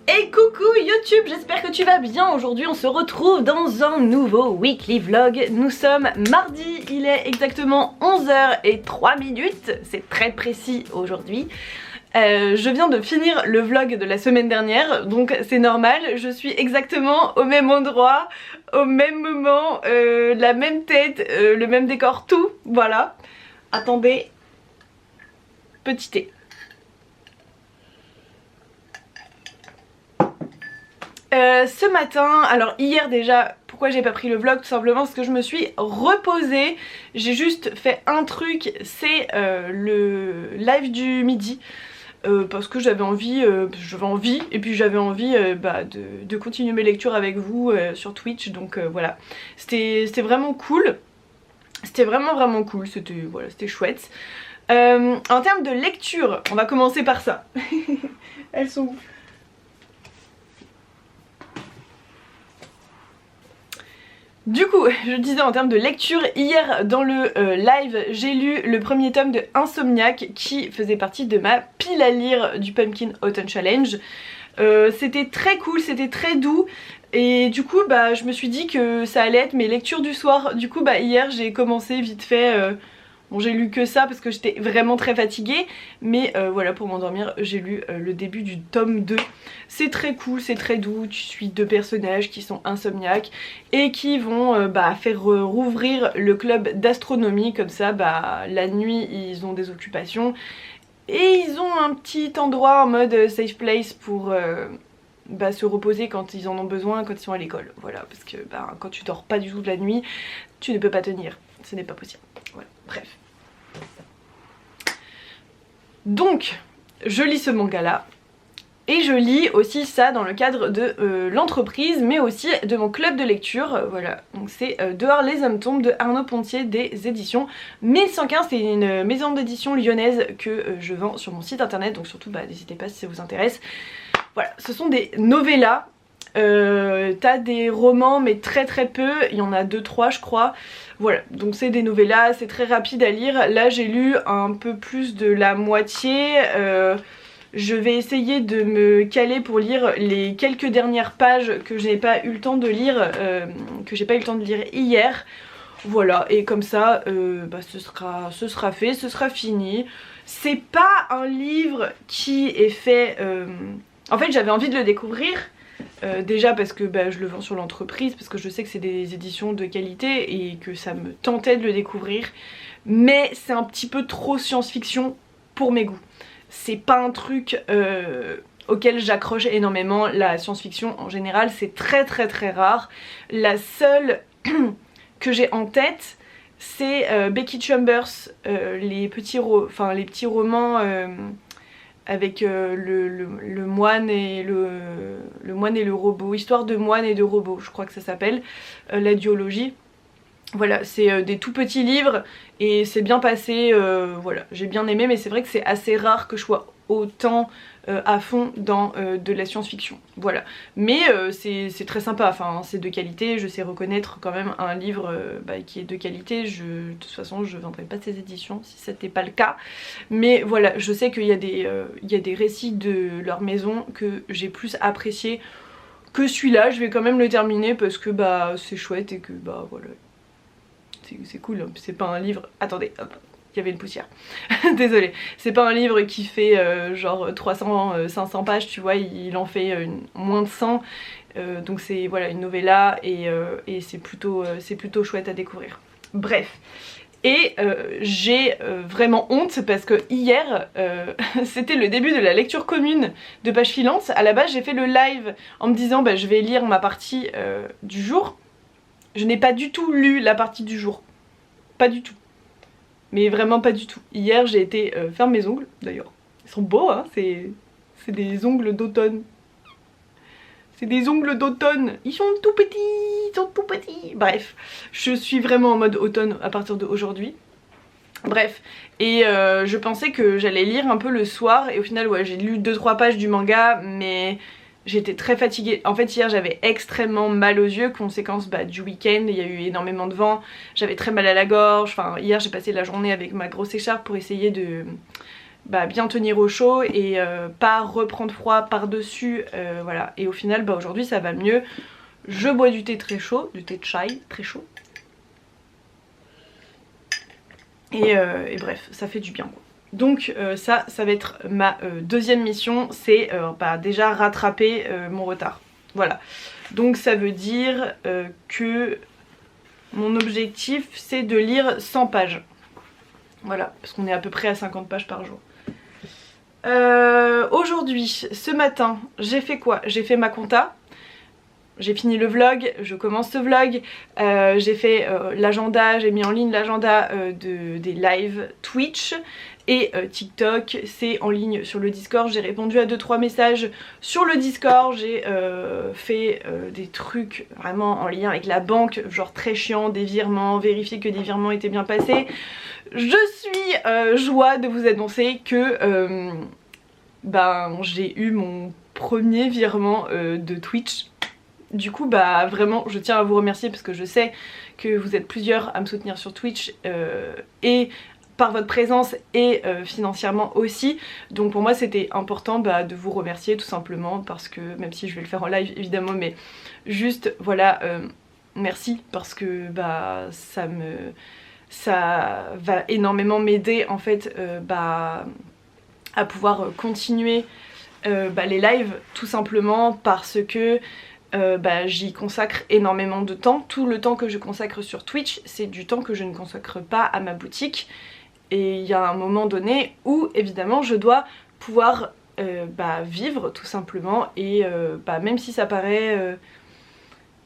Et coucou YouTube, j'espère que tu vas bien. Aujourd'hui on se retrouve dans un nouveau weekly vlog. Nous sommes mardi, il est exactement 11h03, c'est très précis aujourd'hui. Je viens de finir le vlog de la semaine dernière, donc c'est normal, je suis exactement au même endroit, au même moment, la même tête, le même décor, tout, voilà. Attendez, petit thé. Ce matin, alors hier déjà, pourquoi j'ai pas pris le vlog? Tout simplement parce que je me suis reposée. J'ai juste fait un truc, c'est le live du midi. Parce que j'avais envie, et puis j'avais envie de continuer mes lectures avec vous sur Twitch, donc voilà. C'était vraiment cool. C'était vraiment cool, c'était chouette. En termes de lecture, on va commencer par ça. Elles sont où? Du coup, je disais en termes de lecture, hier dans le live, j'ai lu le premier tome de Insomniac qui faisait partie de ma pile à lire du Pumpkin Autumn Challenge. C'était très cool, c'était très doux et du coup je me suis dit que ça allait être mes lectures du soir. Du coup hier j'ai commencé vite fait, bon j'ai lu que ça parce que j'étais vraiment très fatiguée, mais voilà, pour m'endormir j'ai lu le début du tome 2. C'est très cool, c'est très doux, tu suis deux personnages qui sont insomniaques et qui vont faire rouvrir le club d'astronomie, comme ça la nuit ils ont des occupations et ils ont un petit endroit en mode safe place pour se reposer quand ils en ont besoin, quand ils sont à l'école. Voilà, parce que quand tu dors pas du tout de la nuit, tu ne peux pas tenir, ce n'est pas possible. Voilà, bref. Donc, je lis ce manga là. Et je lis aussi ça dans le cadre de l'entreprise, mais aussi de mon club de lecture, voilà. Donc c'est Dehors les hommes tombent de Arnaud Pontier des éditions 1115, c'est une maison d'édition lyonnaise que je vends sur mon site internet, donc surtout n'hésitez pas si ça vous intéresse. Voilà, ce sont des novellas, t'as des romans mais très peu, il y en a 2-3 je crois. Voilà, donc c'est des novellas, c'est très rapide à lire. Là j'ai lu un peu plus de la moitié. Je vais essayer de me caler pour lire les quelques dernières pages que j'ai pas eu le temps de lire, hier. Voilà, et comme ça, ce sera fait, ce sera fini. C'est pas un livre qui est fait... En fait, j'avais envie de le découvrir. Déjà parce que je le vends sur l'entreprise, parce que je sais que c'est des éditions de qualité et que ça me tentait de le découvrir. Mais c'est un petit peu trop science-fiction pour mes goûts. C'est pas un truc auquel j'accroche énormément. La science-fiction en général c'est très rare. La seule que j'ai en tête c'est Becky Chambers, les petits romans avec le moine et le moine et le robot, histoire de moine et de robot je crois que ça s'appelle, la duologie. Voilà, c'est des tout petits livres et c'est bien passé, voilà, j'ai bien aimé, mais c'est vrai que c'est assez rare que je sois autant à fond dans de la science-fiction, voilà. Mais c'est très sympa, enfin c'est de qualité, je sais reconnaître quand même un livre qui est de qualité, de toute façon je ne vendrai pas ces éditions si c'était pas le cas. Mais voilà, je sais qu'il y a des récits de leur maison que j'ai plus apprécié que celui-là. Je vais quand même le terminer parce que c'est chouette et que voilà. C'est cool, hein. C'est pas un livre... Attendez, hop, il y avait une poussière. Désolée. C'est pas un livre qui fait genre 300, 500 pages, tu vois, il en fait moins de 100. Donc c'est voilà, une novella et c'est plutôt chouette à découvrir. Bref. Et j'ai vraiment honte parce que hier, c'était le début de la lecture commune de Page Filante. À la base, j'ai fait le live en me disant je vais lire ma partie du jour. Je n'ai pas du tout lu la partie du jour. Pas du tout. Mais vraiment pas du tout. Hier j'ai été faire mes ongles d'ailleurs. Ils sont beaux hein, c'est des ongles d'automne. C'est des ongles d'automne. Ils sont tout petits, Bref, je suis vraiment en mode automne à partir d'aujourd'hui. Bref, et je pensais que j'allais lire un peu le soir et au final ouais, j'ai lu 2-3 pages du manga, mais... J'étais très fatiguée. En fait hier j'avais extrêmement mal aux yeux, conséquence du week-end, il y a eu énormément de vent, j'avais très mal à la gorge, enfin hier j'ai passé la journée avec ma grosse écharpe pour essayer bah, bien tenir au chaud et pas reprendre froid par-dessus, voilà. Et au final, bah, aujourd'hui ça va mieux. Je bois du thé très chaud, du thé de chai très chaud. Et bref, ça fait du bien quoi. Donc ça va être ma deuxième mission, c'est bah, déjà rattraper mon retard. Voilà. Donc ça veut dire que mon objectif c'est de lire 100 pages. Voilà, parce qu'on est à peu près à 50 pages par jour. Aujourd'hui, ce matin, j'ai fait quoi? J'ai fait ma compta. J'ai fini le vlog, je commence ce vlog, j'ai fait l'agenda, j'ai mis en ligne l'agenda des lives Twitch et TikTok, c'est en ligne sur le Discord, j'ai répondu à 2-3 messages sur le Discord, j'ai fait des trucs vraiment en lien avec la banque, genre très chiant, des virements, vérifier que des virements étaient bien passés. Je suis joie de vous annoncer que ben, j'ai eu mon premier virement de Twitch. Du coup bah vraiment je tiens à vous remercier parce que je sais que vous êtes plusieurs à me soutenir sur Twitch et par votre présence et financièrement aussi. Donc pour moi c'était important bah, de vous remercier tout simplement parce que même si je vais le faire en live évidemment mais juste voilà merci parce que bah ça va énormément m'aider en fait bah, à pouvoir continuer bah, les lives tout simplement parce que bah, j'y consacre énormément de temps. Tout le temps que je consacre sur Twitch, c'est du temps que je ne consacre pas à ma boutique. Et il y a un moment donné où évidemment je dois pouvoir bah, vivre tout simplement. Et bah, même si ça paraît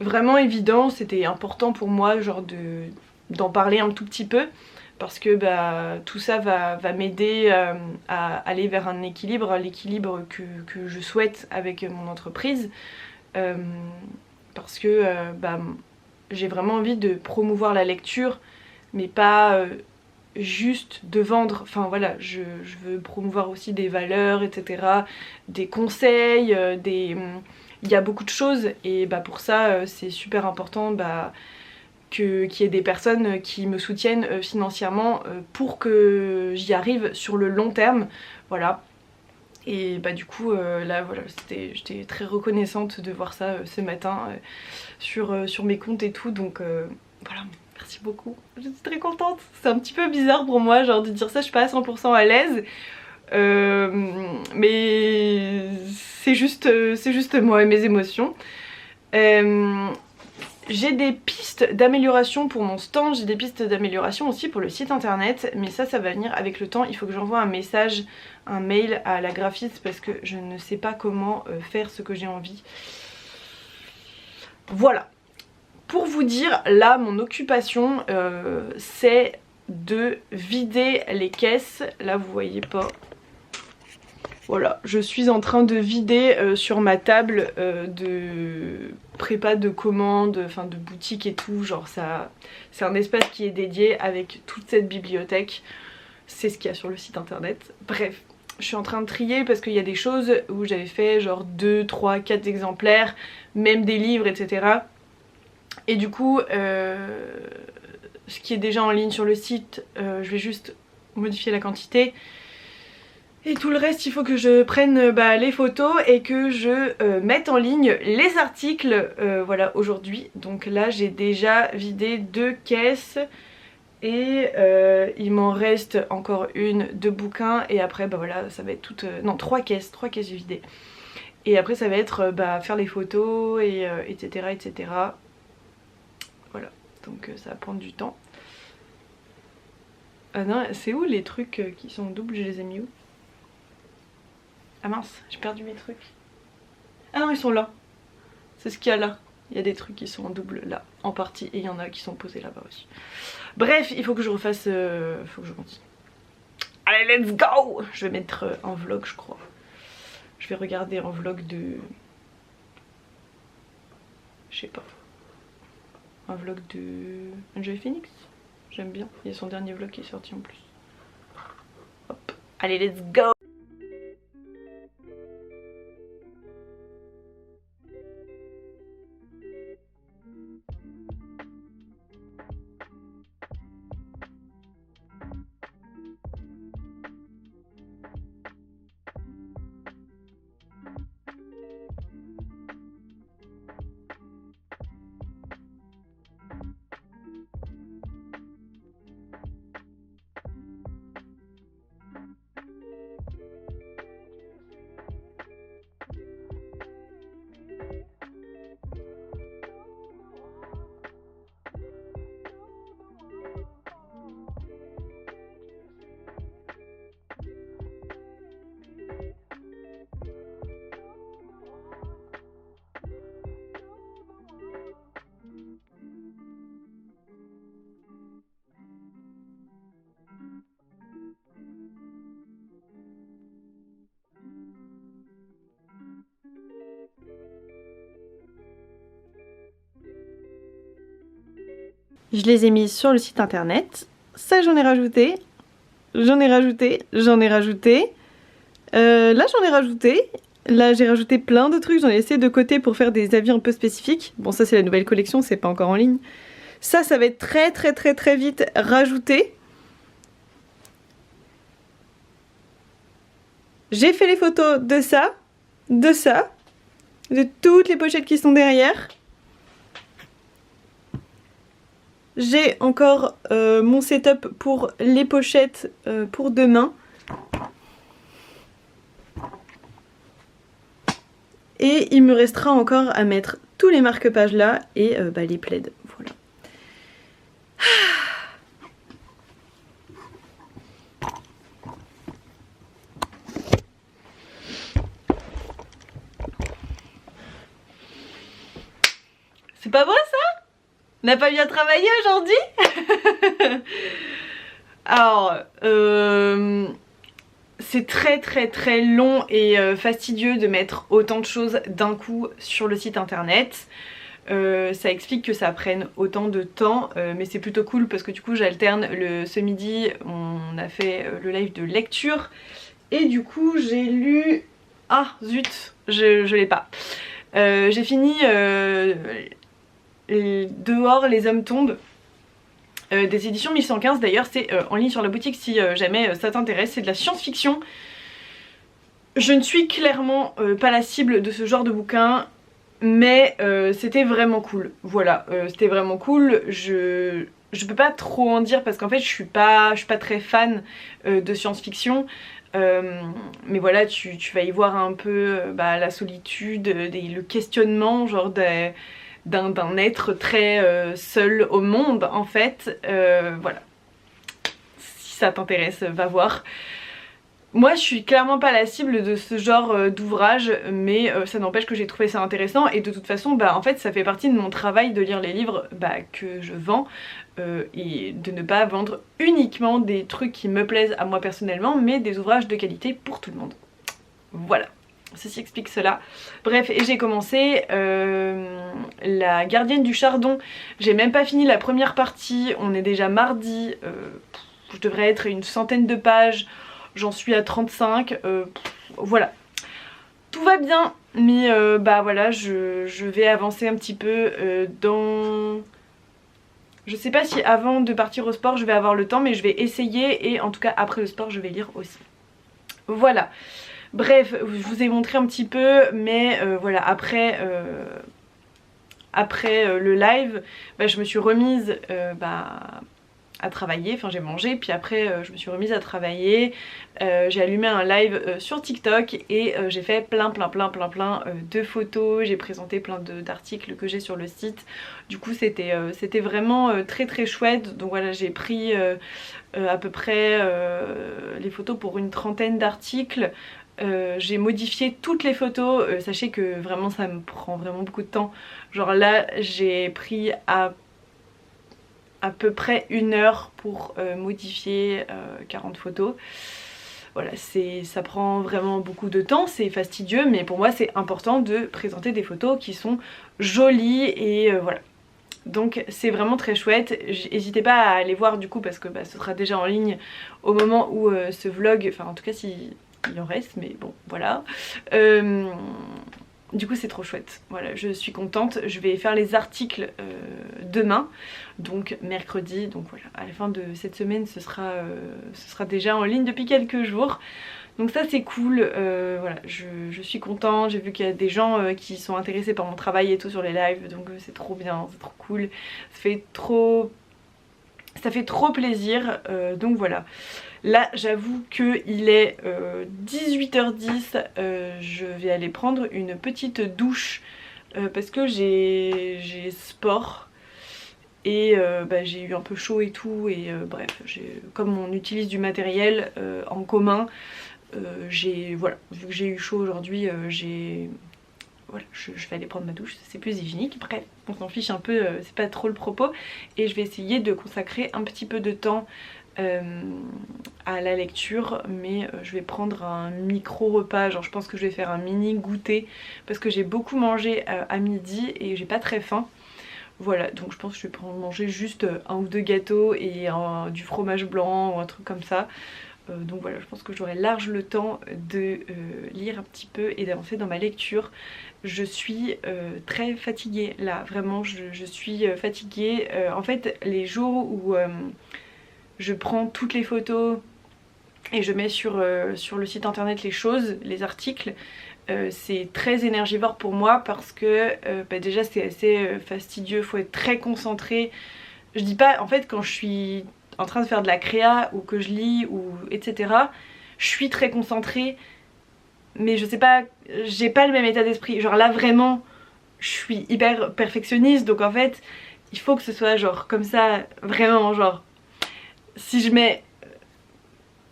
vraiment évident, c'était important pour moi genre d'en parler un tout petit peu. Parce que bah, tout ça va m'aider à aller vers un équilibre, l'équilibre que je souhaite avec mon entreprise. Parce que bah, j'ai vraiment envie de promouvoir la lecture mais pas juste de vendre, enfin voilà, je veux promouvoir aussi des valeurs etc, des conseils, il y a beaucoup de choses et bah, pour ça c'est super important bah, qu'il y ait des personnes qui me soutiennent financièrement pour que j'y arrive sur le long terme, voilà. Et bah du coup là voilà, j'étais très reconnaissante de voir ça ce matin sur mes comptes et tout, donc voilà, merci beaucoup, je suis très contente. C'est un petit peu bizarre pour moi genre de dire ça, je suis pas à 100% à l'aise mais c'est juste moi et mes émotions. J'ai des pistes d'amélioration pour mon stand, j'ai des pistes d'amélioration aussi pour le site internet, mais ça va venir avec le temps. Il faut que j'envoie un message, un mail à la graphiste parce que je ne sais pas comment faire ce que j'ai envie. Voilà. Pour vous dire, là mon occupation c'est de vider les caisses. Là vous voyez pas. Voilà, je suis en train de vider sur ma table de prépa de commandes, enfin de boutique et tout, genre ça, c'est un espace qui est dédié avec toute cette bibliothèque, c'est ce qu'il y a sur le site internet. Bref, je suis en train de trier parce qu'il y a des choses où j'avais fait genre 2, 3, 4 exemplaires, même des livres etc. Et du coup, ce qui est déjà en ligne sur le site, je vais juste modifier la quantité. Et tout le reste, il faut que je prenne bah, les photos et que je mette en ligne les articles voilà, aujourd'hui. Donc là, j'ai déjà vidé 2 caisses et il m'en reste encore une de bouquins. Et après, bah voilà, ça va être toute... non, 3 caisses vidées. Et après, ça va être bah, faire les photos et etc. etc. Voilà, donc ça va prendre du temps. Ah non, c'est où les trucs qui sont doubles? Je les ai mis où? Ah mince, j'ai perdu mes trucs. Ah non, ils sont là. C'est ce qu'il y a là. Il y a des trucs qui sont en double là, en partie, et il y en a qui sont posés là-bas aussi. Bref, il faut que je refasse... faut que je continue. Allez, let's go! Je vais mettre un vlog, je crois. Je vais regarder un vlog de... Je sais pas. Un vlog de... Enjoy Phoenix. J'aime bien. Il y a son dernier vlog qui est sorti en plus. Hop. Allez, let's go! Je les ai mis sur le site internet. Ça j'en ai rajouté. J'en ai rajouté. J'en ai rajouté. Là j'en ai rajouté. Là j'ai rajouté plein de trucs. J'en ai laissé de côté pour faire des avis un peu spécifiques. Bon ça c'est la nouvelle collection, c'est pas encore en ligne. Ça va être très vite rajouté. J'ai fait les photos de ça, de toutes les pochettes qui sont derrière. J'ai encore mon setup pour les pochettes pour demain. Et il me restera encore à mettre tous les marque-pages là et les plaids. Voilà. C'est pas beau ça? On n'a pas bien travaillé aujourd'hui? Alors, c'est très long et fastidieux de mettre autant de choses d'un coup sur le site internet. Ça explique que ça prenne autant de temps, mais c'est plutôt cool parce que du coup j'alterne. Ce midi on a fait le live de lecture et du coup j'ai lu... Ah zut, je l'ai pas. J'ai fini Dehors les hommes tombent. Des éditions 1115 d'ailleurs, c'est en ligne sur la boutique si jamais ça t'intéresse, c'est de la science-fiction. Je ne suis clairement pas la cible de ce genre de bouquin, mais c'était vraiment cool. Voilà, c'était vraiment cool. Je peux pas trop en dire parce qu'en fait je suis pas très fan de science-fiction. Mais voilà, tu vas y voir un peu la solitude, le questionnement genre d'un être très seul au monde en fait. Voilà, si ça t'intéresse, va voir. Moi je suis clairement pas la cible de ce genre d'ouvrage, mais ça n'empêche que j'ai trouvé ça intéressant et de toute façon en fait ça fait partie de mon travail de lire les livres que je vends et de ne pas vendre uniquement des trucs qui me plaisent à moi personnellement, mais des ouvrages de qualité pour tout le monde. Voilà. Ceci explique cela. Bref, et j'ai commencé La Gardienne du Chardon. J'ai même pas fini la première partie, on est déjà mardi. Je devrais être à une centaine de pages, j'en suis à 35. Voilà. Tout va bien, mais voilà, je vais avancer un petit peu dans... Je sais pas si avant de partir au sport je vais avoir le temps, mais je vais essayer et en tout cas après le sport je vais lire aussi. Voilà. Bref, je vous ai montré un petit peu, mais voilà, après le live, je me suis remise à travailler, enfin j'ai mangé, puis après je me suis remise à travailler, j'ai allumé un live sur TikTok et j'ai fait plein de photos, j'ai présenté plein d'articles que j'ai sur le site. Du coup c'était vraiment très chouette, donc voilà, j'ai pris à peu près les photos pour une trentaine d'articles. J'ai modifié toutes les photos, sachez que vraiment ça me prend vraiment beaucoup de temps. Genre là j'ai pris à peu près 1 heure pour modifier 40 photos. Voilà, ça prend vraiment beaucoup de temps, c'est fastidieux, mais pour moi c'est important de présenter des photos qui sont jolies et voilà. Donc c'est vraiment très chouette. N'hésitez pas à aller voir du coup parce que ce sera déjà en ligne au moment où ce vlog, enfin en tout cas si il en reste, mais bon voilà. Du coup c'est trop chouette, voilà, je suis contente. Je vais faire les articles demain, donc mercredi, donc voilà, à la fin de cette semaine ce sera déjà en ligne depuis quelques jours. Donc ça c'est cool, voilà, je suis contente, j'ai vu qu'il y a des gens qui sont intéressés par mon travail et tout sur les lives, donc c'est trop bien, c'est trop cool, ça fait trop plaisir, donc voilà. Là j'avoue qu'il est 18h10, je vais aller prendre une petite douche parce que j'ai sport et j'ai eu un peu chaud et tout et bref, comme on utilise du matériel en commun, voilà, vu que j'ai eu chaud aujourd'hui, voilà, je vais aller prendre ma douche, c'est plus hygiénique. Bref, on s'en fiche un peu, c'est pas trop le propos. Et je vais essayer de consacrer un petit peu de temps à la lecture, mais je vais prendre un micro repas, genre je pense que je vais faire un mini goûter parce que j'ai beaucoup mangé à midi et j'ai pas très faim. Voilà, donc je pense que je vais prendre manger juste un ou deux gâteaux et du fromage blanc ou un truc comme ça. Donc voilà, je pense que j'aurai large le temps de lire un petit peu et d'avancer dans ma lecture. Je suis très fatiguée là, vraiment je suis fatiguée. En fait, les jours où je prends toutes les photos et je mets sur le site internet les choses, les articles, c'est très énergivore pour moi parce que bah déjà c'est assez fastidieux, faut être très concentré. Je dis pas, en fait quand je suis en train de faire de la créa ou que je lis ou etc, je suis très concentrée mais je sais pas, j'ai pas le même état d'esprit. Genre là vraiment je suis hyper perfectionniste donc en fait il faut que ce soit genre comme ça, vraiment genre si je mets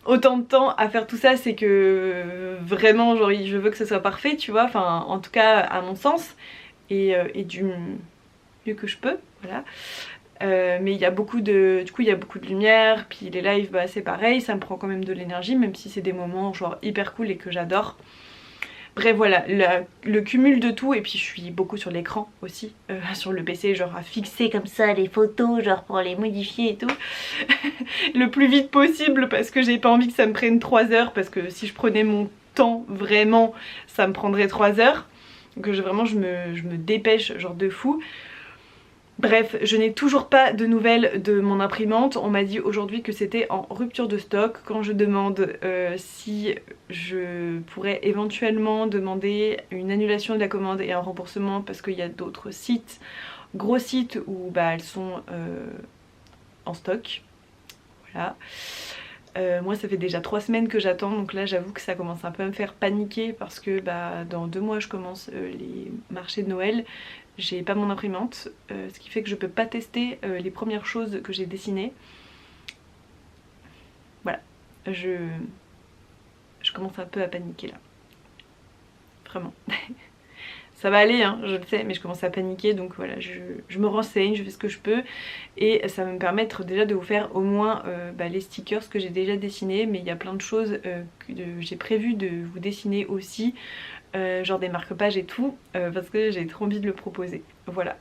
autant de temps à faire tout ça, c'est que vraiment genre je veux que ce soit parfait, tu vois, enfin en tout cas à mon sens et du mieux que je peux, voilà. Mais il y a beaucoup de, du coup il y a beaucoup de lumière, puis les lives bah c'est pareil, ça me prend quand même de l'énergie même si c'est des moments genre hyper cool et que j'adore. Bref voilà, le cumul de tout, et puis je suis beaucoup sur l'écran aussi, sur le PC, genre à fixer comme ça les photos, genre pour les modifier et tout, le plus vite possible parce que j'ai pas envie que ça me prenne 3 heures, parce que si je prenais mon temps vraiment, ça me prendrait 3 heures. Donc vraiment je me dépêche genre de fou. Bref, je n'ai toujours pas de nouvelles de mon imprimante. On m'a dit aujourd'hui que c'était en rupture de stock. Quand je demande si je pourrais éventuellement demander une annulation de la commande et un remboursement parce qu'il y a d'autres sites, gros sites où bah, elles sont en stock. Voilà. Moi ça fait déjà 3 semaines que j'attends, donc là j'avoue que ça commence un peu à me faire paniquer parce que bah, dans 2 mois je commence les marchés de Noël. J'ai pas mon imprimante, ce qui fait que je peux pas tester les premières choses que j'ai dessinées. Voilà, je commence un peu à paniquer là. Vraiment. Ça va aller hein, je le sais, mais je commence à paniquer, donc voilà, je me renseigne, je fais ce que je peux et ça va me permettre déjà de vous faire au moins bah, les stickers que j'ai déjà dessinés, mais il y a plein de choses que j'ai prévu de vous dessiner aussi. Genre des marque-pages et tout, parce que j'ai trop envie de le proposer. Voilà.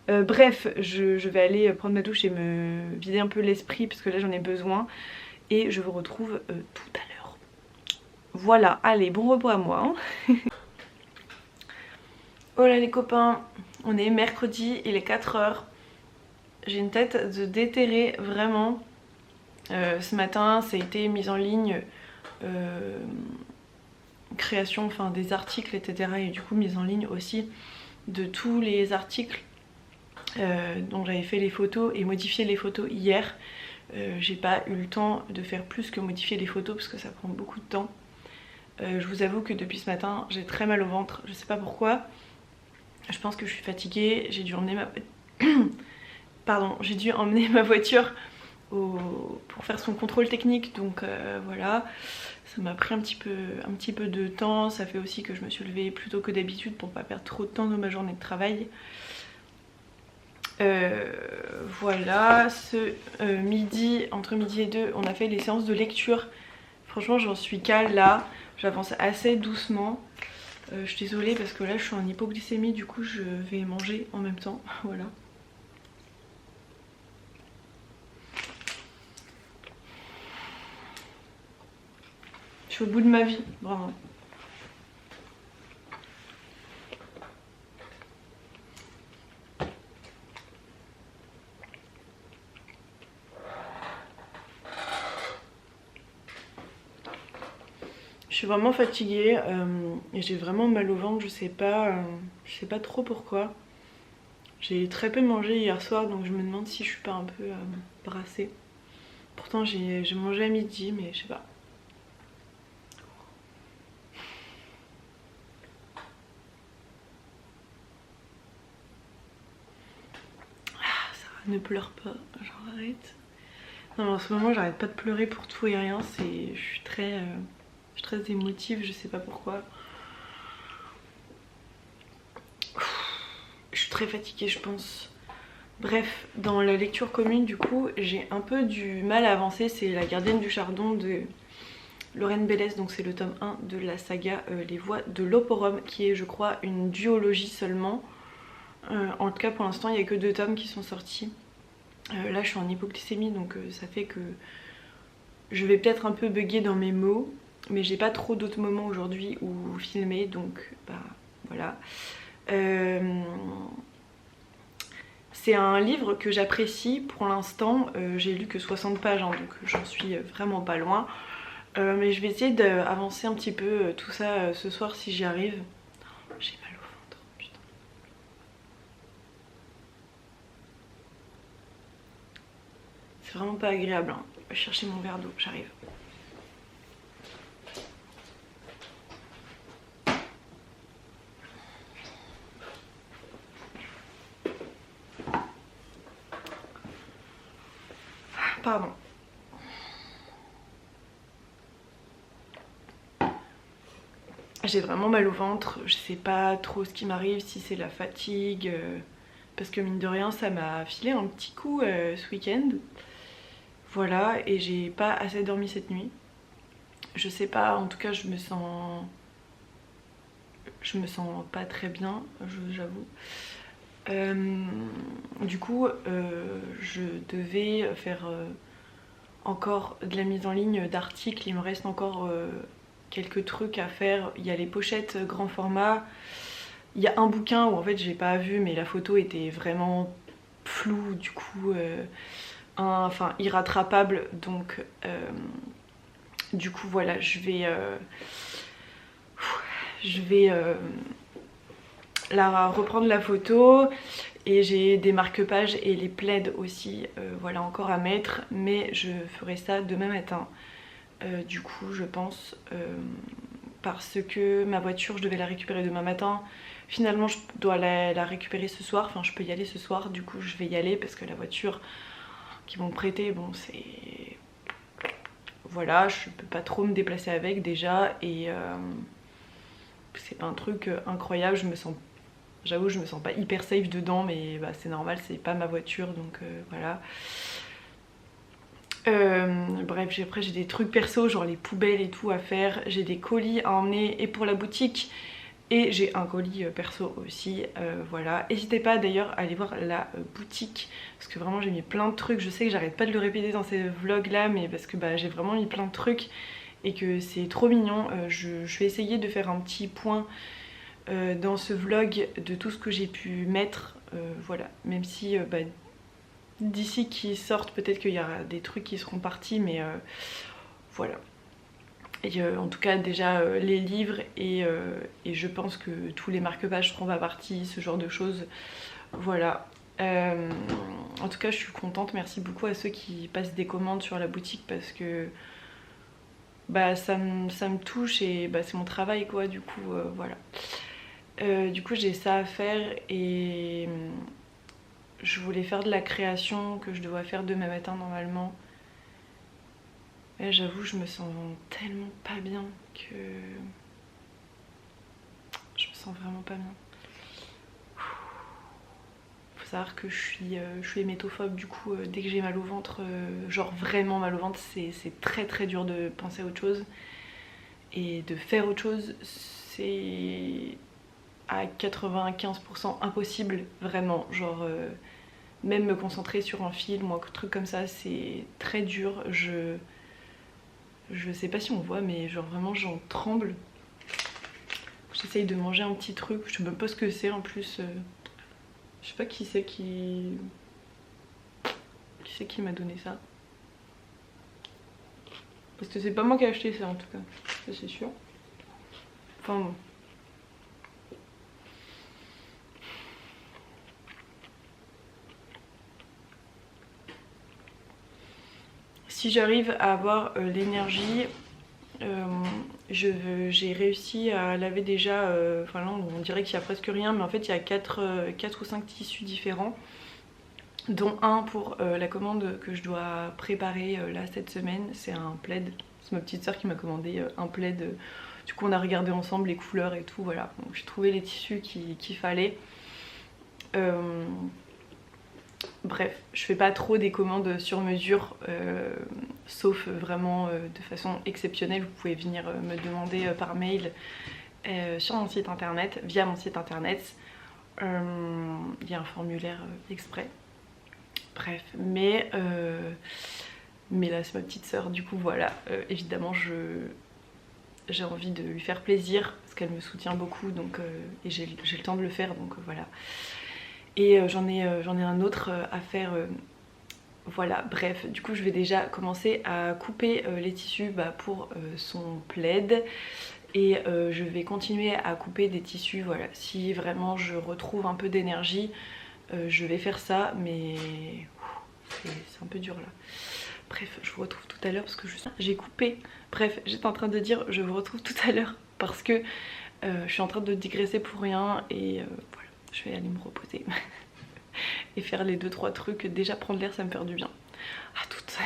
Bref, je vais aller prendre ma douche et me vider un peu l'esprit parce que là j'en ai besoin. Et je vous retrouve tout à l'heure. Voilà, allez, bon repos à moi. Hein. Oh là les copains, on est mercredi, il est 4 heures. J'ai une tête de déterré, vraiment. Ce matin, ça a été mise en ligne... création enfin des articles etc, et du coup mise en ligne aussi de tous les articles dont j'avais fait les photos et modifié les photos hier. J'ai pas eu le temps de faire plus que modifier les photos parce que ça prend beaucoup de temps. Je vous avoue que depuis ce matin j'ai très mal au ventre, je sais pas pourquoi. Je pense que je suis fatiguée, j'ai dû emmener ma pardon, j'ai dû emmener ma voiture pour faire son contrôle technique, donc voilà. Ça m'a pris un petit peu de temps, ça fait aussi que je me suis levée plus tôt que d'habitude pour pas perdre trop de temps dans ma journée de travail. Voilà, midi, entre midi et 2, on a fait les séances de lecture. Franchement j'en suis calme là, j'avance assez doucement. Je suis désolée parce que là je suis en hypoglycémie, du coup je vais manger en même temps, voilà. Je suis au bout de ma vie, vraiment. Je suis vraiment fatiguée et j'ai vraiment mal au ventre, je sais pas trop pourquoi. J'ai très peu mangé hier soir, donc je me demande si je suis pas un peu brassée. Pourtant j'ai mangé à midi, mais je sais pas. Ne pleure pas, genre arrête. Non mais en ce moment j'arrête pas de pleurer pour tout et rien, je suis très émotive, je sais pas pourquoi. Je suis très fatiguée je pense. Bref, dans la lecture commune du coup j'ai un peu du mal à avancer, c'est La Gardienne du Chardon de Lorraine Bellès, donc c'est le tome 1 de la saga Les Voix de l'Oporum, qui est je crois une duologie seulement. En tout cas pour l'instant il n'y a que 2 tomes qui sont sortis. Là je suis en hypoglycémie donc ça fait que je vais peut-être un peu bugger dans mes mots. Mais j'ai pas trop d'autres moments aujourd'hui où filmer donc bah voilà. C'est un livre que j'apprécie pour l'instant. J'ai lu que 60 pages hein, donc j'en suis vraiment pas loin. Mais je vais essayer d'avancer un petit peu tout ça ce soir si j'y arrive. J'ai mal au ventre, putain. C'est vraiment pas agréable hein. Je vais chercher mon verre d'eau, j'arrive. Pardon. J'ai vraiment mal au ventre, je sais pas trop ce qui m'arrive, si c'est la fatigue, parce que mine de rien ça m'a filé un petit coup ce week-end. Voilà, et j'ai pas assez dormi cette nuit. Je sais pas, en tout cas je me sens pas très bien, j'avoue. Du coup je devais faire encore de la mise en ligne d'articles, il me reste encore quelques trucs à faire. Il y a les pochettes grand format, il y a un bouquin où en fait j'ai pas vu mais la photo était vraiment floue du coup enfin irrattrapable donc du coup voilà je vais reprendre la photo et j'ai des marque-pages et les plaids aussi voilà encore à mettre mais je ferai ça demain matin. Du coup je pense parce que ma voiture je devais la récupérer demain matin, finalement je dois la récupérer ce soir, enfin je peux y aller ce soir, du coup je vais y aller parce que la voiture qu'ils vont me prêter bon c'est voilà je peux pas trop me déplacer avec déjà et c'est pas un truc incroyable, j'avoue je me sens pas hyper safe dedans mais bah, c'est normal, c'est pas ma voiture donc voilà. Bref après j'ai des trucs perso genre les poubelles et tout à faire, j'ai des colis à emmener et pour la boutique et j'ai un colis perso aussi, voilà. N'hésitez pas d'ailleurs à aller voir la boutique parce que vraiment j'ai mis plein de trucs, je sais que j'arrête pas de le répéter dans ces vlogs là mais parce que bah, j'ai vraiment mis plein de trucs et que c'est trop mignon. Je vais essayer de faire un petit point dans ce vlog de tout ce que j'ai pu mettre, voilà, même si bah, d'ici qu'ils sortent peut-être qu'il y a des trucs qui seront partis mais voilà. Et en tout cas déjà les livres et je pense que tous les marque-pages seront pas partis, ce genre de choses, voilà. En tout cas je suis contente, merci beaucoup à ceux qui passent des commandes sur la boutique parce que bah, ça me touche et bah, c'est mon travail quoi du coup voilà. Du coup j'ai ça à faire et je voulais faire de la création que je dois faire demain matin normalement. Et j'avoue je me sens tellement pas bien que je me sens vraiment pas bien. Faut savoir que je suis hémétophobe du coup dès que j'ai mal au ventre, genre vraiment mal au ventre, c'est très très dur de penser à autre chose et de faire autre chose, c'est à 95% impossible vraiment, genre même me concentrer sur un film ou un truc comme ça c'est très dur. Je sais pas si on voit mais genre vraiment j'en tremble. J'essaye de manger un petit truc, je sais même pas ce que c'est en plus. Je sais pas qui c'est qui m'a donné ça. Parce que c'est pas moi qui ai acheté ça en tout cas, ça c'est sûr. Enfin bon. Si j'arrive à avoir l'énergie, j'ai réussi à laver déjà, enfin là on dirait qu'il y a presque rien mais en fait il y a 4 ou 5 tissus différents, dont un pour la commande que je dois préparer là cette semaine, c'est un plaid, c'est ma petite soeur qui m'a commandé un plaid, du coup on a regardé ensemble les couleurs et tout, voilà, donc j'ai trouvé les tissus qu'il fallait. Bref, je fais pas trop des commandes sur mesure, sauf vraiment de façon exceptionnelle. Vous pouvez venir me demander par mail sur mon site internet, via mon site internet, Il y a un formulaire exprès. Bref, mais là c'est ma petite sœur, du coup voilà, évidemment j'ai envie de lui faire plaisir parce qu'elle me soutient beaucoup, donc et j'ai le temps de le faire, donc voilà. Et j'en ai un autre à faire, voilà, bref, du coup je vais déjà commencer à couper les tissus pour son plaid. Et je vais continuer à couper des tissus, voilà, si vraiment je retrouve un peu d'énergie, je vais faire ça, mais c'est un peu dur là. Bref, je vous retrouve tout à l'heure parce que j'ai coupé. Bref, j'étais en train de dire je vous retrouve tout à l'heure parce que je suis en train de digresser pour rien et voilà, je vais aller me reposer et faire les 2-3 trucs. Déjà prendre l'air, ça me fait du bien. À toutes.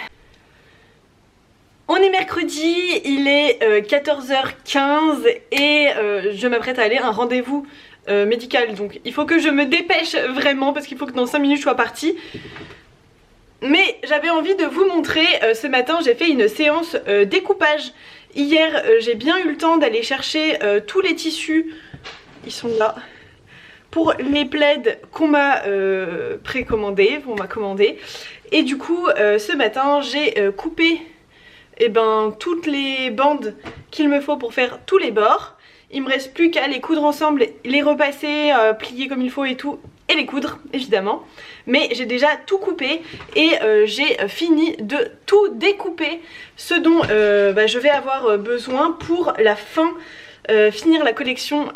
On est mercredi, il est 14h15 et je m'apprête à aller à un rendez-vous médical, donc il faut que je me dépêche vraiment parce qu'il faut que dans 5 minutes je sois partie. Mais j'avais envie de vous montrer, ce matin j'ai fait une séance découpage. Hier j'ai bien eu le temps d'aller chercher tous les tissus, ils sont là, pour les plaids qu'on m'a précommandé, on m'a commandé. Et du coup ce matin j'ai coupé toutes les bandes qu'il me faut pour faire tous les bords. Il me reste plus qu'à les coudre ensemble, les repasser, plier comme il faut et tout, et les coudre évidemment. Mais j'ai déjà tout coupé et j'ai fini de tout découper, ce dont je vais avoir besoin pour la fin. Finir la collection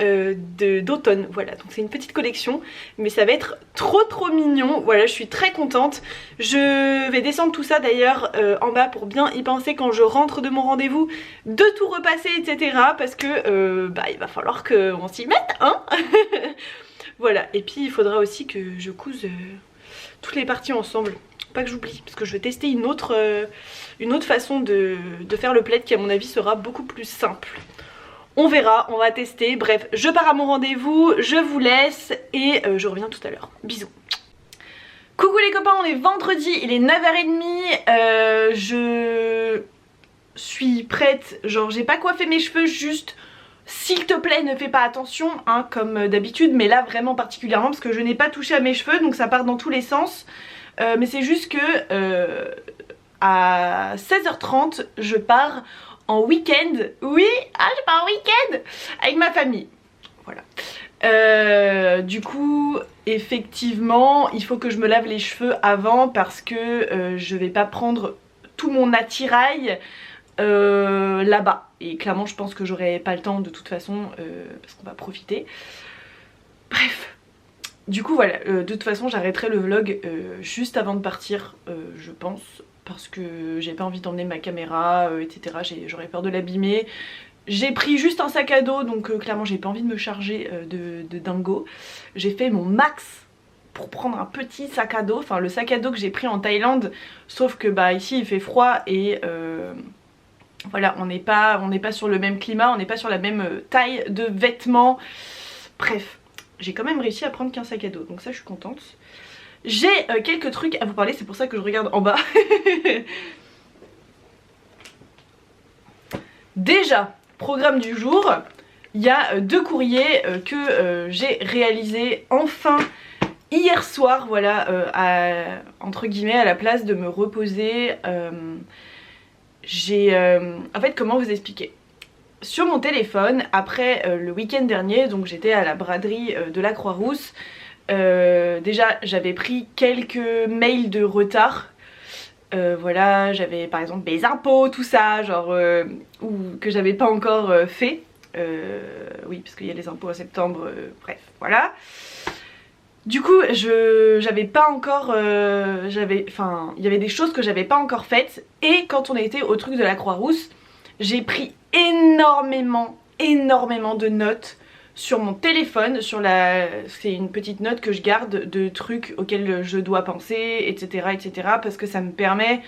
d'automne, voilà, donc c'est une petite collection mais ça va être trop mignon, voilà, je suis très contente. Je vais descendre tout ça d'ailleurs en bas pour bien y penser quand je rentre de mon rendez-vous, de tout repasser etc, parce que il va falloir qu'on s'y mette hein. Voilà, et puis il faudra aussi que je couse toutes les parties ensemble, pas que j'oublie, parce que je vais tester une autre façon de faire le plaid qui à mon avis sera beaucoup plus simple. On verra, on va tester. Bref, je pars à mon rendez-vous, je vous laisse et je reviens tout à l'heure. Bisous. Coucou les copains, on est vendredi, il est 9h30. Je suis prête, genre j'ai pas coiffé mes cheveux, juste s'il te plaît ne fais pas attention hein, comme d'habitude, mais là vraiment particulièrement parce que je n'ai pas touché à mes cheveux donc ça part dans tous les sens. Mais c'est juste que à 16h30 je pars en week-end, oui, je pars en week-end avec ma famille, voilà. Du coup, effectivement, il faut que je me lave les cheveux avant parce que je vais pas prendre tout mon attirail là-bas. Et clairement, je pense que j'aurai pas le temps de toute façon parce qu'on va profiter. Bref. Du coup, voilà, de toute façon, j'arrêterai le vlog juste avant de partir, je pense. Parce que j'ai pas envie d'emmener ma caméra, etc. J'aurais peur de l'abîmer. J'ai pris juste un sac à dos, donc clairement j'ai pas envie de me charger de dingo. J'ai fait mon max pour prendre un petit sac à dos, enfin le sac à dos que j'ai pris en Thaïlande, sauf que ici il fait froid et voilà, on n'est pas sur le même climat, on n'est pas sur la même taille de vêtements. Bref, j'ai quand même réussi à prendre qu'un sac à dos, donc ça je suis contente. J'ai quelques trucs à vous parler, c'est pour ça que je regarde en bas. Déjà, programme du jour, il y a 2 courriers que j'ai réalisés enfin hier soir, voilà, entre guillemets à la place de me reposer. En fait, comment vous expliquer ? Sur mon téléphone, après le week-end dernier, donc j'étais à la braderie de la Croix-Rousse. Déjà j'avais pris quelques mails de retard, voilà, j'avais par exemple mes impôts, tout ça, genre ou que j'avais pas encore fait, oui parce qu'il y a les impôts en septembre, bref voilà. Du coup j'avais pas encore, il y avait des choses que j'avais pas encore faites. Et quand on a été au truc de la Croix-Rousse, j'ai pris énormément de notes sur mon téléphone, c'est une petite note que je garde de trucs auxquels je dois penser, etc. parce que ça me permet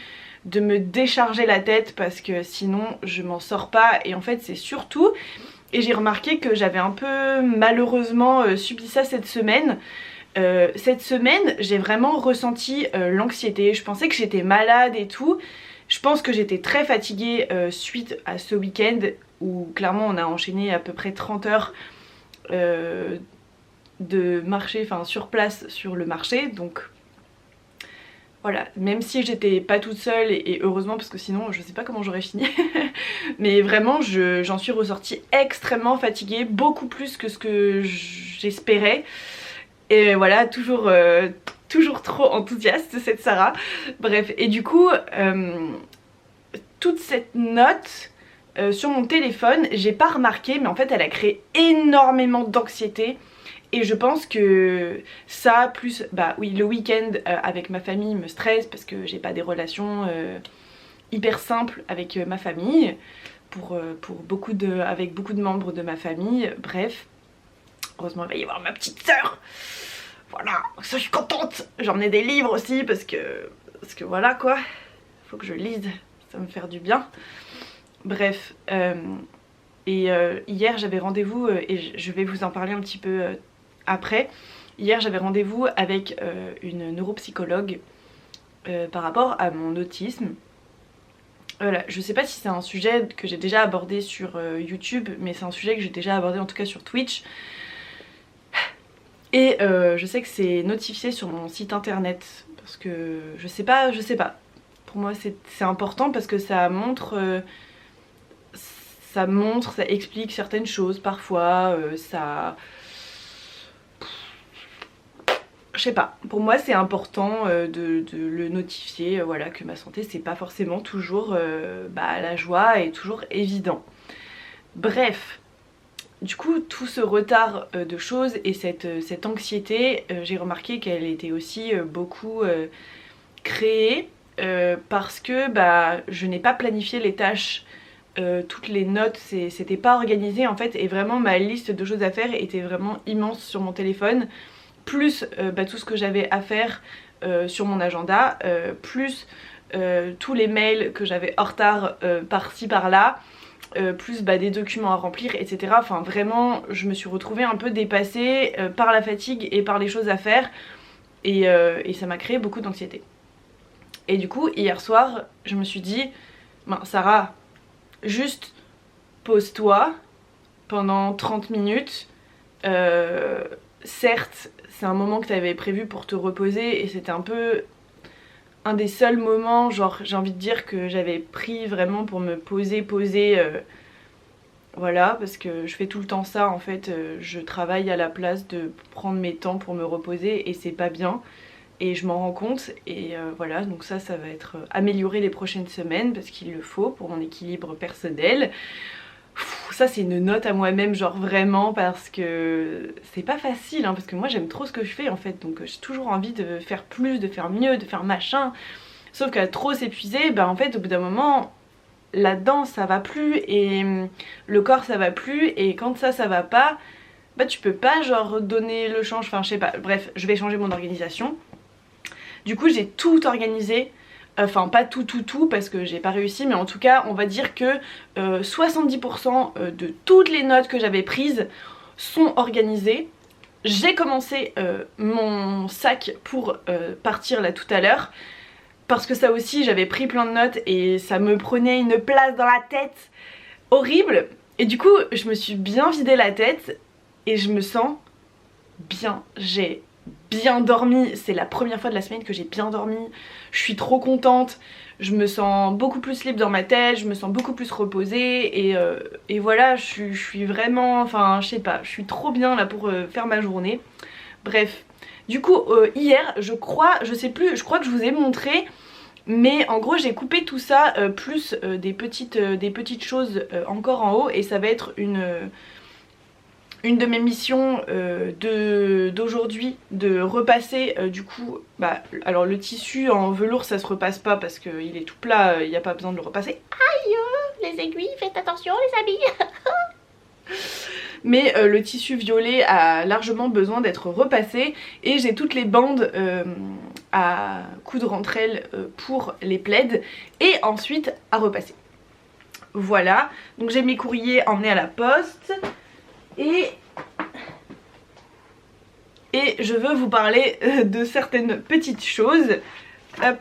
de me décharger la tête parce que sinon je m'en sors pas. Et en fait c'est surtout, et j'ai remarqué que j'avais un peu malheureusement subi ça cette semaine. Cette semaine j'ai vraiment ressenti l'anxiété, je pensais que j'étais malade et tout. Je pense que j'étais très fatiguée suite à ce week-end où clairement on a enchaîné à peu près 30 heures de marcher, enfin sur place sur le marché, donc voilà, même si j'étais pas toute seule et heureusement parce que sinon je sais pas comment j'aurais fini mais vraiment j'en suis ressortie extrêmement fatiguée, beaucoup plus que ce que j'espérais et voilà, toujours trop enthousiaste cette Sarah. Bref, et du coup toute cette note sur mon téléphone, j'ai pas remarqué mais en fait elle a créé énormément d'anxiété. Et je pense que ça, plus bah oui, le week-end avec ma famille me stresse parce que j'ai pas des relations hyper simples avec ma famille, avec beaucoup de membres de ma famille, bref. Heureusement il va y avoir ma petite sœur. Voilà, ça je suis contente. J'ai emmené des livres aussi parce que voilà quoi, faut que je lise, ça va me faire du bien. Bref, hier j'avais rendez-vous et je vais vous en parler un petit peu après. Hier j'avais rendez-vous avec une neuropsychologue par rapport à mon autisme. Voilà, je sais pas si c'est un sujet que j'ai déjà abordé sur YouTube, mais c'est un sujet que j'ai déjà abordé en tout cas sur Twitch. Et je sais que c'est notifié sur mon site internet parce que je sais pas. Pour moi c'est important parce que ça montre, ça explique certaines choses parfois, je sais pas, pour moi c'est important de le notifier, voilà, que ma santé c'est pas forcément toujours la joie et toujours évident. Bref, du coup tout ce retard de choses et cette anxiété, j'ai remarqué qu'elle était aussi beaucoup créée parce que je n'ai pas planifié les tâches, toutes les notes, c'était pas organisé en fait, et vraiment ma liste de choses à faire était vraiment immense sur mon téléphone. Plus tout ce que j'avais à faire sur mon agenda, plus tous les mails que j'avais en retard par-ci par-là, plus des documents à remplir, etc. Enfin vraiment je me suis retrouvée un peu dépassée par la fatigue et par les choses à faire et ça m'a créé beaucoup d'anxiété. Et du coup hier soir je me suis dit, Sarah, juste pose-toi pendant 30 minutes, certes c'est un moment que tu avais prévu pour te reposer et c'était un peu un des seuls moments, genre j'ai envie de dire que j'avais pris vraiment pour me poser, voilà, parce que je fais tout le temps ça en fait, je travaille à la place de prendre mes temps pour me reposer et c'est pas bien et je m'en rends compte et voilà, donc ça va être amélioré les prochaines semaines parce qu'il le faut pour mon équilibre personnel. Ça c'est une note à moi-même, genre vraiment, parce que c'est pas facile hein, parce que moi j'aime trop ce que je fais en fait, donc j'ai toujours envie de faire plus, de faire mieux, de faire machin, sauf qu'à trop s'épuiser, en fait au bout d'un moment là-dedans ça va plus et le corps ça va plus, et quand ça va pas, tu peux pas genre donner le change, enfin je sais pas, bref je vais changer mon organisation. Du coup j'ai tout organisé. Enfin pas tout parce que j'ai pas réussi, mais en tout cas on va dire que 70% de toutes les notes que j'avais prises sont organisées. J'ai commencé mon sac pour partir là tout à l'heure, parce que ça aussi j'avais pris plein de notes et ça me prenait une place dans la tête horrible. Et du coup je me suis bien vidé la tête et je me sens bien, j'ai bien dormi, c'est la première fois de la semaine que j'ai bien dormi, je suis trop contente, je me sens beaucoup plus libre dans ma tête, je me sens beaucoup plus reposée et voilà, je suis vraiment, enfin je sais pas, je suis trop bien là pour faire ma journée. Bref, du coup hier je crois que je vous ai montré, mais en gros j'ai coupé tout ça plus des petites choses encore en haut, et ça va être une de mes missions d'aujourd'hui, de repasser du coup, alors le tissu en velours ça se repasse pas parce qu'il est tout plat, il n'y a pas besoin de le repasser. Aïe, les aiguilles, faites attention les amis. Mais le tissu violet a largement besoin d'être repassé, et j'ai toutes les bandes à coudre entre elles pour les plaids, et ensuite à repasser. Voilà, donc j'ai mes courriers emmenés à la poste. Et je veux vous parler de certaines petites choses. Hop,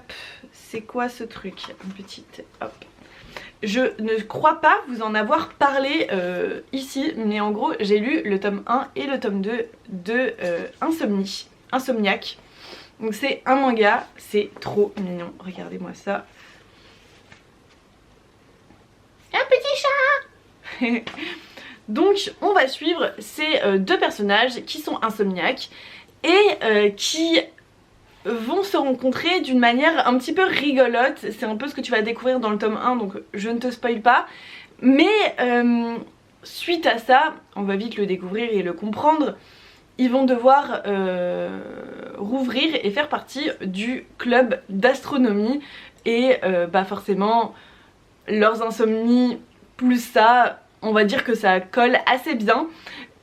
c'est quoi ce truc? Une petite, hop. Je ne crois pas vous en avoir parlé ici, mais en gros j'ai lu le tome 1 et le tome 2 de Insomniac. Donc c'est un manga, c'est trop mignon, regardez-moi ça. Un petit chat. Donc on va suivre ces deux personnages qui sont insomniaques et qui vont se rencontrer d'une manière un petit peu rigolote. C'est un peu ce que tu vas découvrir dans le tome 1, donc je ne te spoil pas. Mais suite à ça, on va vite le découvrir et le comprendre, ils vont devoir rouvrir et faire partie du club d'astronomie. Et bah forcément, leurs insomnies plus ça, on va dire que ça colle assez bien.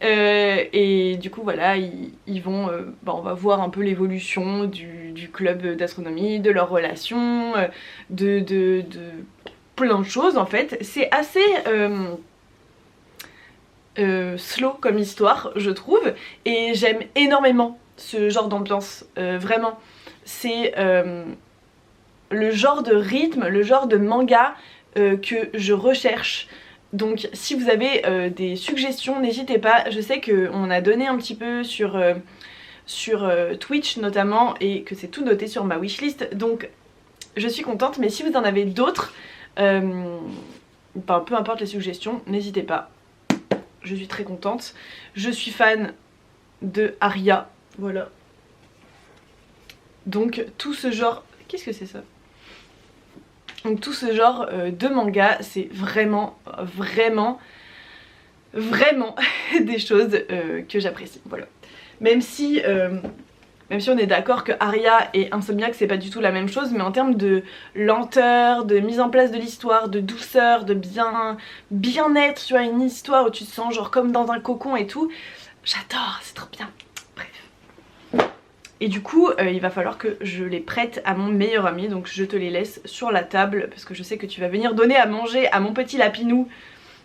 Et du coup voilà, ils vont, on va voir un peu l'évolution du club d'astronomie, de leurs relations, de plein de choses en fait. C'est assez slow comme histoire je trouve, et j'aime énormément ce genre d'ambiance, vraiment. C'est le genre de rythme, le genre de manga que je recherche. Donc si vous avez des suggestions, n'hésitez pas. Je sais qu'on a donné un petit peu sur Twitch notamment, et que c'est tout noté sur ma wishlist, donc je suis contente. Mais si vous en avez d'autres, peu importe les suggestions, n'hésitez pas. Je suis très contente. Je suis fan de Aria, voilà. Donc tout ce genre... Qu'est-ce que c'est ça ? Donc tout ce genre de manga, c'est vraiment des choses que j'apprécie, voilà. Même si on est d'accord que Aria et Insomniac c'est pas du tout la même chose, mais en termes de lenteur, de mise en place de l'histoire, de douceur, de bien-être, tu vois, une histoire où tu te sens genre comme dans un cocon et tout, j'adore, c'est trop bien. Et du coup il va falloir que je les prête à mon meilleur ami, donc je te les laisse sur la table parce que je sais que tu vas venir donner à manger à mon petit lapinou.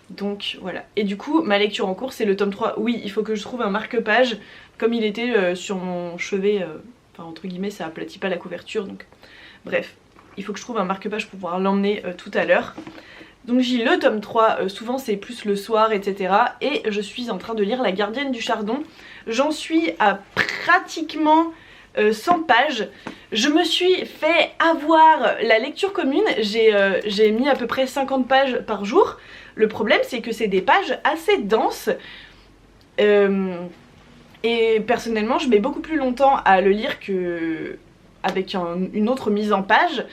Donc voilà. Et du coup ma lecture en cours c'est le tome 3. Oui, il faut que je trouve un marque-page, comme il était sur mon chevet, enfin entre guillemets ça aplatit pas la couverture, donc bref. Il faut que je trouve un marque-page pour pouvoir l'emmener tout à l'heure. Donc j'ai le tome 3, souvent c'est plus le soir, etc. Et je suis en train de lire La Gardienne du Chardon. J'en suis à pratiquement 100 pages. Je me suis fait avoir la lecture commune, j'ai mis à peu près 50 pages par jour. Le problème c'est que c'est des pages assez denses et personnellement je mets beaucoup plus longtemps à le lire que avec une autre mise en page.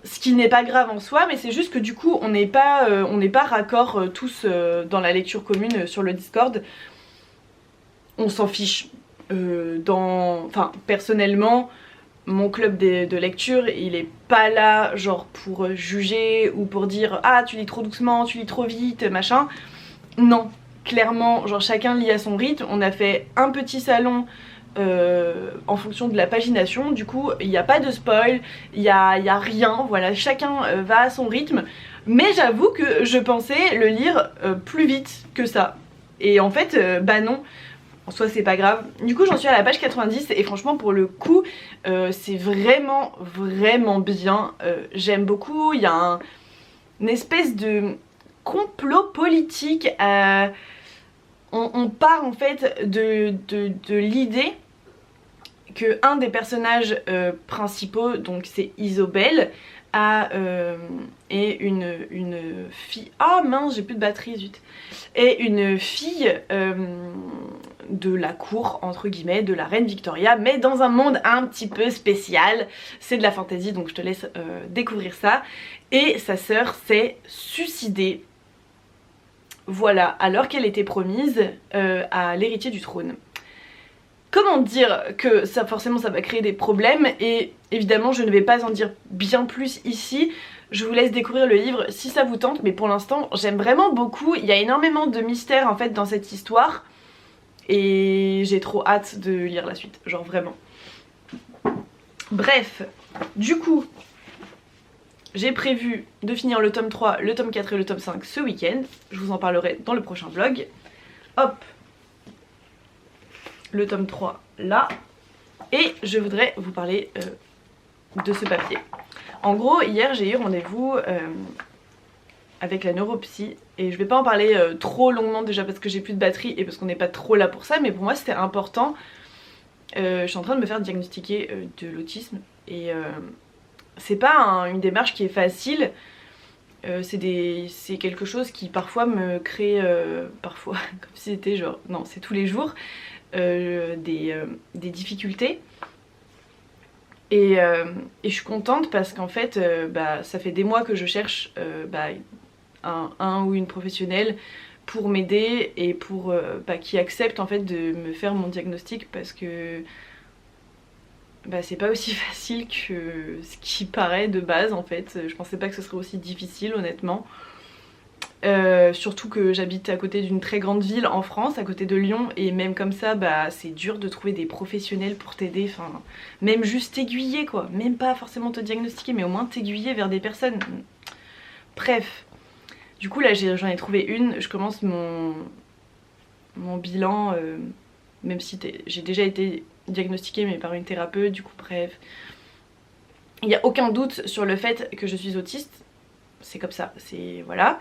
Ce qui n'est pas grave en soi, mais c'est juste que du coup on n'est pas raccord tous dans la lecture commune sur le Discord. On s'en fiche. Enfin personnellement mon club de lecture il est pas là genre pour juger ou pour dire ah tu lis trop doucement, tu lis trop vite, machin. Non, clairement genre chacun lit à son rythme. On a fait un petit salon en fonction de la pagination, du coup il n'y a pas de spoil, il y a rien, voilà, chacun va à son rythme. Mais j'avoue que je pensais le lire plus vite que ça, et en fait bah non. En soi c'est pas grave. Du coup j'en suis à la page 90 et franchement pour le coup c'est vraiment bien. J'aime beaucoup. Il y a une espèce de complot politique. On part en fait de l'idée que un des personnages principaux, donc c'est Isobel, et une fille... Ah mince, j'ai plus de batterie, zut. Et une fille de la cour, entre guillemets, de la reine Victoria, mais dans un monde un petit peu spécial. C'est de la fantasy, donc je te laisse découvrir ça. Et sa sœur s'est suicidée, voilà, alors qu'elle était promise à l'héritier du trône. Comment dire que ça forcément ça va créer des problèmes, et évidemment je ne vais pas en dire bien plus ici. Je vous laisse découvrir le livre si ça vous tente, mais pour l'instant j'aime vraiment beaucoup. Il y a énormément de mystères en fait dans cette histoire et j'ai trop hâte de lire la suite, genre vraiment. Bref, du coup j'ai prévu de finir le tome 3, le tome 4 et le tome 5 ce week-end. Je vous en parlerai dans le prochain vlog. Hop, le tome 3 là, et je voudrais vous parler de ce papier. En gros hier j'ai eu rendez-vous avec la neuropsy, et je vais pas en parler trop longuement déjà parce que j'ai plus de batterie et parce qu'on n'est pas trop là pour ça, mais pour moi c'était important. Je suis en train de me faire diagnostiquer de l'autisme et c'est pas une démarche qui est facile. C'est quelque chose qui parfois me crée, parfois comme si c'était genre, non c'est tous les jours, des difficultés. Et je suis contente parce qu'en fait bah, ça fait des mois que je cherche bah, un ou une professionnelle pour m'aider et pour bah, qui accepte en fait de me faire mon diagnostic, parce que bah, c'est pas aussi facile que ce qui paraît de base en fait. Je pensais pas que ce serait aussi difficile honnêtement. Surtout que j'habite à côté d'une très grande ville en France, à côté de Lyon, et même comme ça bah, c'est dur de trouver des professionnels pour t'aider, enfin même juste t'aiguiller quoi, même pas forcément te diagnostiquer mais au moins t'aiguiller vers des personnes. Bref, du coup là j'en ai trouvé une, je commence mon bilan, même si j'ai déjà été diagnostiquée mais par une thérapeute, du coup bref. Il n'y a aucun doute sur le fait que je suis autiste, c'est comme ça, c'est voilà.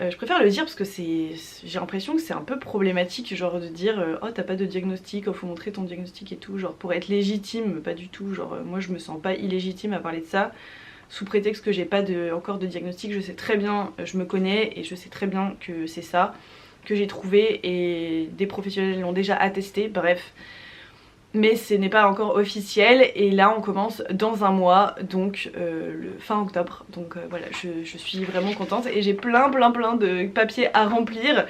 Je préfère le dire parce que j'ai l'impression que c'est un peu problématique, genre de dire oh t'as pas de diagnostic, oh faut montrer ton diagnostic et tout, genre pour être légitime, pas du tout, genre moi je me sens pas illégitime à parler de ça, sous prétexte que j'ai pas encore de diagnostic. Je sais très bien, je me connais et je sais très bien que c'est ça que j'ai trouvé et des professionnels l'ont déjà attesté, bref. Mais ce n'est pas encore officiel et là on commence dans un mois, donc le fin octobre, donc voilà, je suis vraiment contente et j'ai plein de papiers à remplir.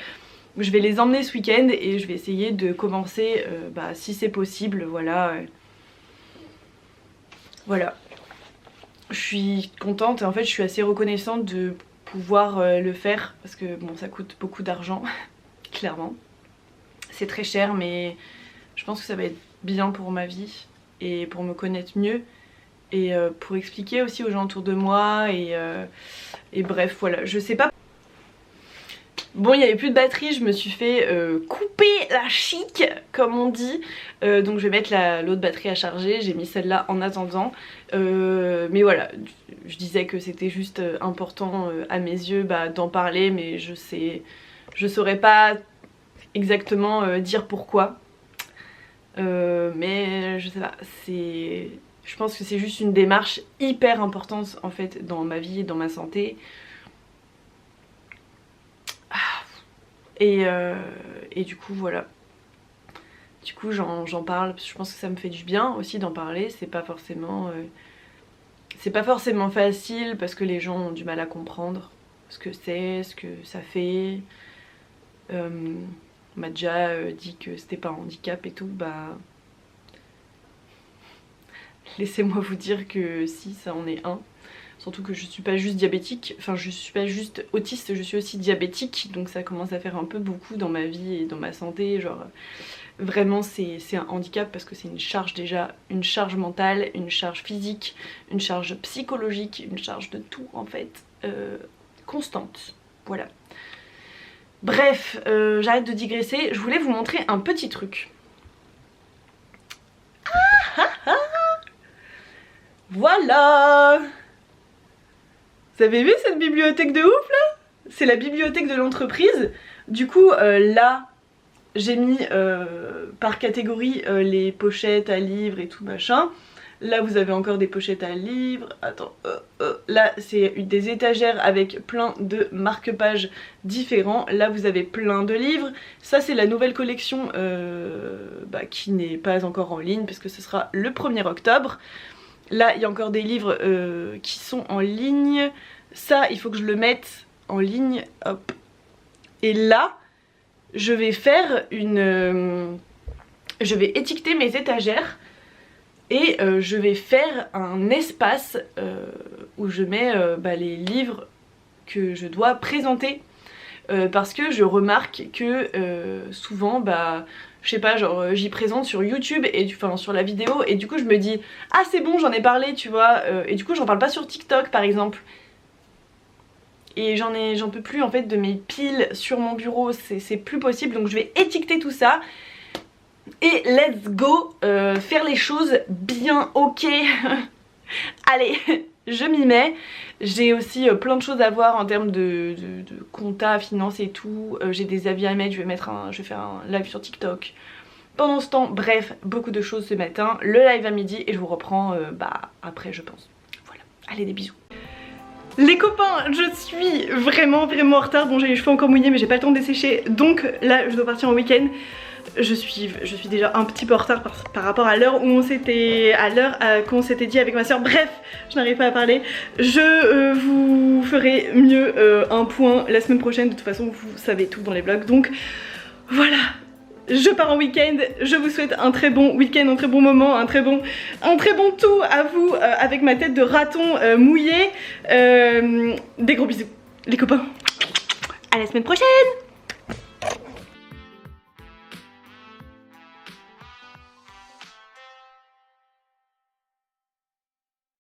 Je vais les emmener ce week-end et je vais essayer de commencer bah, si c'est possible, voilà. Voilà, je suis contente et en fait je suis assez reconnaissante de pouvoir le faire parce que bon ça coûte beaucoup d'argent, clairement. C'est très cher mais je pense que ça va être bien pour ma vie et pour me connaître mieux et pour expliquer aussi aux gens autour de moi et bref voilà, je sais pas. Bon, il n'y avait plus de batterie, je me suis fait couper la chic comme on dit, donc je vais mettre l'autre batterie à charger, j'ai mis celle-là en attendant, mais voilà, je disais que c'était juste important à mes yeux bah, d'en parler, mais je saurais pas exactement dire pourquoi. Mais je sais pas, je pense que c'est juste une démarche hyper importante en fait dans ma vie et dans ma santé. Et du coup voilà, du coup j'en parle parce que je pense que ça me fait du bien aussi d'en parler. C'est pas forcément facile parce que les gens ont du mal à comprendre ce que c'est, ce que ça fait. On m'a déjà dit que c'était pas un handicap et tout, bah laissez-moi vous dire que si, ça en est un. Surtout que je suis pas juste diabétique, enfin je suis pas juste autiste, je suis aussi diabétique, donc ça commence à faire un peu beaucoup dans ma vie et dans ma santé, genre vraiment c'est un handicap parce que c'est une charge déjà, une charge mentale, une charge physique, une charge psychologique, une charge de tout en fait, constante, voilà. Bref, j'arrête de digresser, je voulais vous montrer un petit truc. Voilà! Vous avez vu cette bibliothèque de ouf là? C'est la bibliothèque de l'entreprise. Du coup là j'ai mis par catégorie les pochettes à livres et tout machin. Là vous avez encore des pochettes à livres. Attends, là c'est des étagères avec plein de marque-pages différents. Là vous avez plein de livres. Ça c'est la nouvelle collection bah, qui n'est pas encore en ligne parce que ce sera le 1er octobre. Là il y a encore des livres qui sont en ligne. Ça il faut que je le mette en ligne, hop. Et là je vais faire je vais étiqueter mes étagères et je vais faire un espace où je mets bah, les livres que je dois présenter. Parce que je remarque que souvent bah je sais pas, genre j'y présente sur YouTube et enfin sur la vidéo et du coup je me dis ah c'est bon j'en ai parlé tu vois, et du coup j'en parle pas sur TikTok par exemple. Et j'en peux plus en fait de mes piles sur mon bureau, c'est plus possible, donc je vais étiqueter tout ça. Et let's go faire les choses bien, ok. Allez, je m'y mets. J'ai aussi plein de choses à voir en termes de compta, finance et tout. J'ai des avis à mettre, je vais faire un live sur TikTok. Pendant ce temps, bref, beaucoup de choses ce matin. Le live à midi et je vous reprends après, je pense. Voilà, allez, des bisous. Les copains, je suis vraiment en retard. Bon, j'ai les cheveux encore mouillés mais j'ai pas le temps de les sécher. Donc là, je dois partir en week-end. Je suis déjà un petit peu en retard par rapport à l'heure où on s'était qu'on s'était dit avec ma soeur. Bref, je n'arrive pas à parler. Je vous ferai mieux un point la semaine prochaine. De toute façon, vous savez tout dans les vlogs. Donc voilà. Je pars en week-end, je vous souhaite un très bon week-end, un très bon moment, un très bon tout à vous avec ma tête de raton mouillée. Des gros bisous les copains, à la semaine prochaine.